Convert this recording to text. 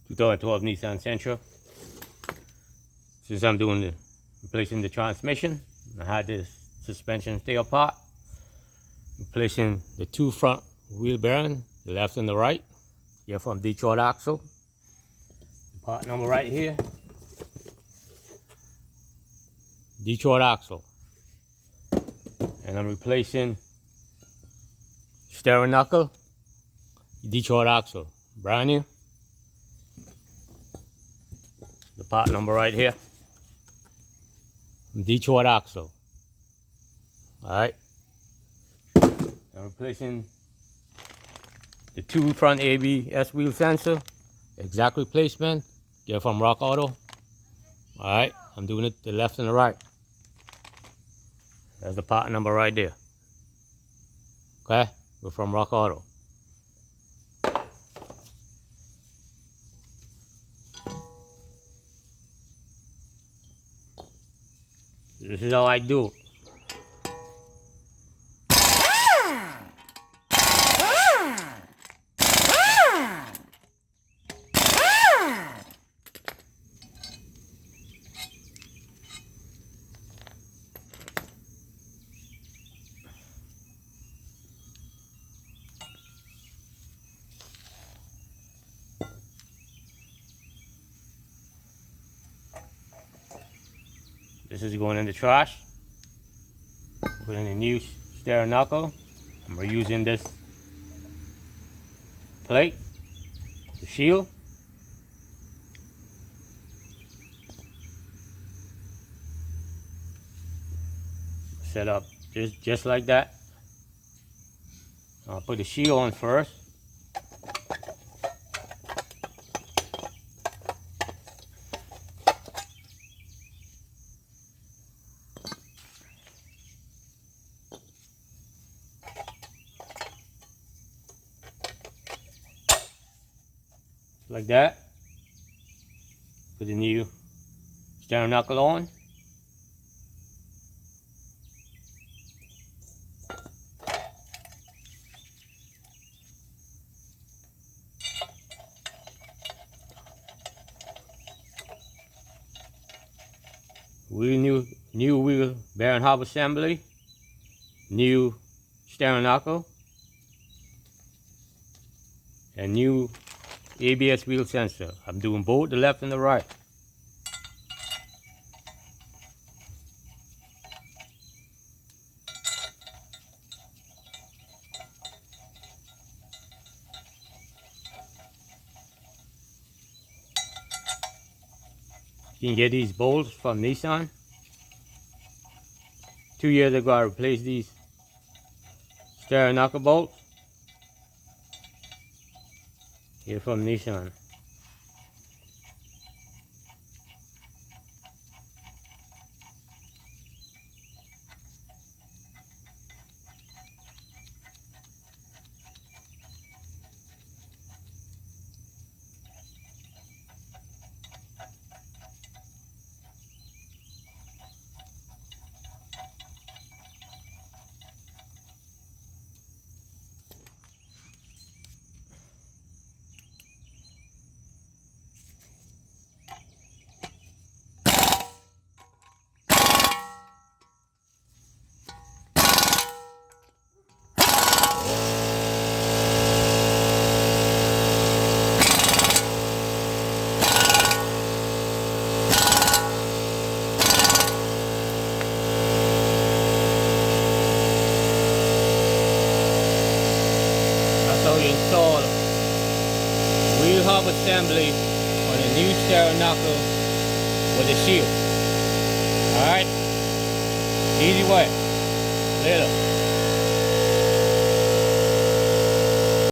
2012 Nissan Sentra. Since I'm doing replacing the transmission, I had this suspension stay apart. Replacing the two front wheel bearing, the left and the right. Here from Detroit axle. Part number right here. Detroit axle. And I'm replacing steering knuckle, Detroit axle, brand new. The part number right here, Detroit axle. Alright. I'm replacing the two front ABS wheel sensor, exact replacement, get from Rock Auto. Alright, I'm doing it the left and the right. That's the part number right there. Okay, we're from Rock Auto. This is how I do it. This is going in the trash. Put in a new steering knuckle. I'm reusing this plate, the shield. Set up just like that. I'll put the shield on first. Like that. Put the new steering knuckle on. New wheel bearing hub assembly. New steering knuckle. And new ABS wheel sensor. I'm doing both the left and the right. You can get these bolts from Nissan. 2 years ago I replaced these steering knuckle bolts. Here from Nissan. So we install wheel hub assembly on a new steering knuckle with a shield. Alright? Easy way. Later.